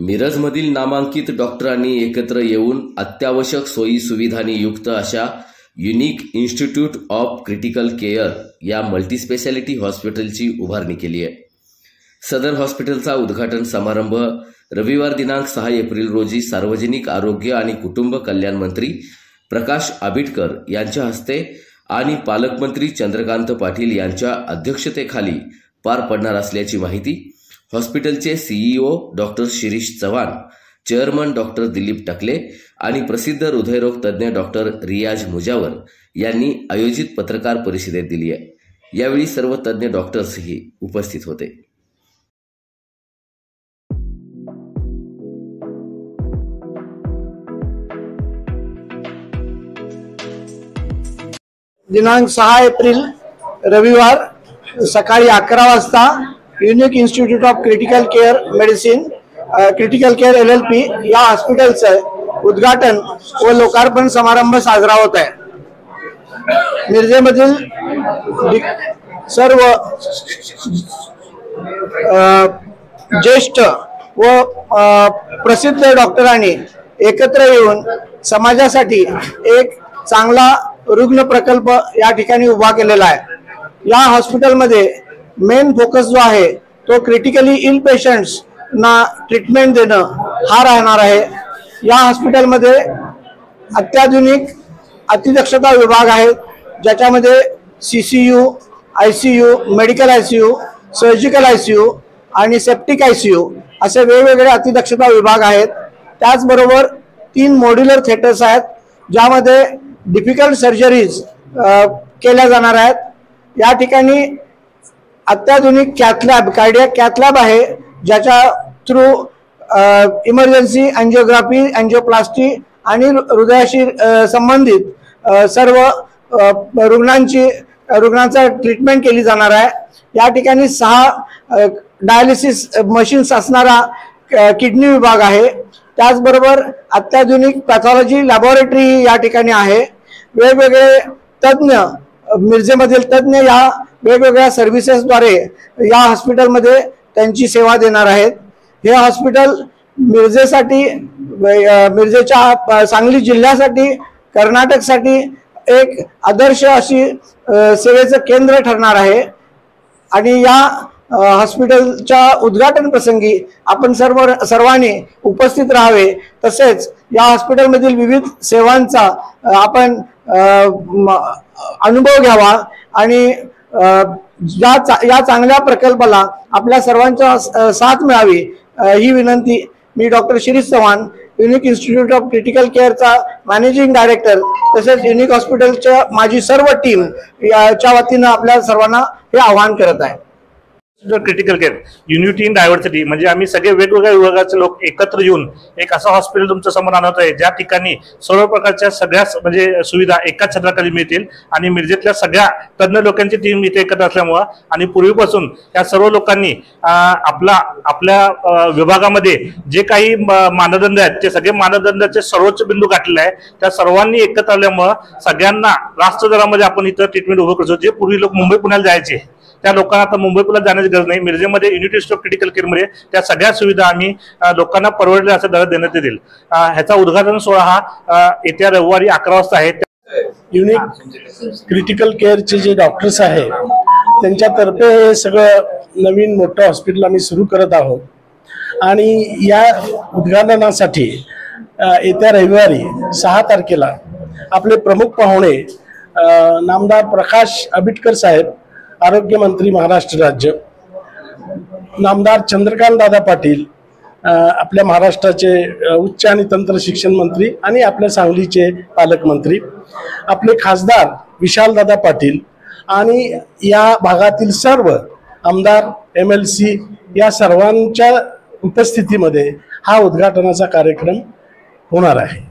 मिरजमधील नामांकित डॉक्टरांनी एकत्र येऊन अत्यावश्यक सोयी सुविधांनी युक्त अशा unique institute of critical care या मल्टीस्पेशालिटी हॉस्पिटलची उभारणी केली आहे। सदर हॉस्पिटलचा उद्घाटन समारंभ रविवार दिनांक 6 एप्रिल रोजी सार्वजनिक आरोग्य आणि कुटुंब कल्याण मंत्री प्रकाश आबिटकर यांच्या हस्ते आणि पालकमंत्री चंद्रकांत पाटील यांच्या अध्यक्षतेखाली पार पडणार असल्याची माहिती हॉस्पिटलचे CEO doctor Shirish Chavan, chairman doctor Dilip Takle आणि प्रसिद्ध हृदयरोग तज्ञ डॉक्टर रियाज मुजावर यांनी आयोजित पत्रकार परिषदेत दिली आहे। यावेळी सर्व तज्ञ डॉक्टर्सही उपस्थित होते। दिनांक 6 एप्रिल रविवार सकाळी 11 वाजता unique institute of critical care medicine critical care LLP या हॉस्पिटलचं उद्घाटन व लोकार्पण समारंभ साजरा होत आहे। मिरजेमधील सर्व ज्येष्ठ व प्रसिद्ध डॉक्टरांनी एकत्र येऊन समाजासाठी एक चांगला रुग्ण प्रकल्प या ठिकाणी उभा केलेला आहे। या हॉस्पिटलमध्ये मेन फोकस जो आहे तो क्रिटिकली इल पेशंट्स ना ट्रीटमेंट देणं हा राहणार आहे। या हॉस्पिटलमध्ये अत्याधुनिक अतिदक्षता विभाग आहेत, ज्याच्यामध्ये CCU, ICU, medical ICU, surgical ICU आणि सेप्टिक ICU असे वेगवेगळे अतिदक्षता विभाग आहेत। त्याचबरोबर 3 मॉड्युलर थिएटर्स आहेत, ज्यामध्ये डिफिकल्ट सर्जरीज केल्या जाणार आहेत। या ठिकाणी अत्याधुनिक कॅथलॅब, कार्डियक कॅथलॅब आहे, ज्याच्या थ्रू इमर्जन्सी एंजिओग्राफी, एंजिओप्लास्टी आणि हृदयाशी संबंधित सर्व रुग्णांचा ट्रीटमेंट केली जाणार आहे। या ठिकाणी 6 डायलिसिस मशीन्स असणारा किडनी विभाग आहे। त्याचबरोबर अत्याधुनिक पॅथॉलॉजी लॅबोरेटरी या ठिकाणी आहे। वेगवेगळे तज्ञ, मिरजेमधील तज्ञ या वेगवेगळ्या सर्व्हिसेसद्वारे या हॉस्पिटलमध्ये त्यांची सेवा देणार आहेत। हे हॉस्पिटल मिरजेसाठी, मिरजेच्या सांगली जिल्ह्यासाठी, कर्नाटकसाठी एक आदर्श अशी सेवेचं केंद्र ठरणार आहे। आणि या हॉस्पिटलच्या उद्घाटन प्रसंगी आपण सर्वांनी उपस्थित राहावे, तसेच या हॉस्पिटलमधील विविध सेवांचा आपण अनुभव घ्यावा आणि या चांगल्या प्रकल्पाला आपल्या सर्वांच्या साथ मिळावी ही विनंती मी doctor Shirish Chavan, unique institute of critical केअरचा मॅनेजिंग डायरेक्टर, तसेच युनिक हॉस्पिटलच्या माझी सर्व टीम याच्या वतीनं आपल्या सर्वांना हे आवाहन करत आहे। Critical care unity in diversity म्हणजे आम्ही सगळे वेगवेगळ्या विभागाचे लोक एकत्र येऊन एक असं हॉस्पिटल तुमच्या समोर आणत आहे, ज्या ठिकाणी सर्व प्रकारच्या सगळ्या म्हणजे सुविधा एकाच छत्राखाली मिळतील आणि मिरजेतल्या सगळ्या तज्ञ लोकांची टीम इथे एकत्र असल्यामुळं आणि पूर्वीपासून या सर्व लोकांनी आपल्या विभागामध्ये जे काही मानदंड आहेत ते सगळे मानदंडाचे सर्वोच्च बिंदू गाठलेले आहे। त्या सर्वांनी एकत्र आल्यामुळं सगळ्यांना रास्त दरामध्ये आपण इथं ट्रीटमेंट उभं करतो। जे पूर्वी लोक मुंबई पुण्याला जायचे त्या लोकांना आता मुंबई पुण्याला जाण्याची गरज नाही। मिरजेमध्ये युनिट ऑफ क्रिटिकल केअरमध्ये त्या सगळ्या सुविधा आम्ही लोकांना परवडल्या असा दर देण्यात येतील। ह्याचा उद्घाटन सोहळा हा येत्या रविवारी 11 वाजता आहे। युनिक क्रिटिकल केअरचे जे डॉक्टर्स आहेत त्यांच्यातर्फे हे सगळं नवीन मोठं हॉस्पिटल आम्ही सुरू करत आहोत आणि या उद्घाटनासाठी येत्या रविवारी 6 तारखेला आपले प्रमुख पाहुणे नामदार प्रकाश आबिटकर साहेब, आरोग्य मंत्री महाराष्ट्र राज्य, नामदार चंद्रकांत दादा पाटील आपल्या महाराष्ट्राचे उच्च आणि तंत्र शिक्षण मंत्री आणि आपल्या सांगलीचे पालकमंत्री, आपले खासदार विशाल दादा पाटील आणि या भागातील सर्व आमदार MLC या सर्वांच्या उपस्थितीमध्ये हा उद्घाटनाचा कार्यक्रम होणार आहे।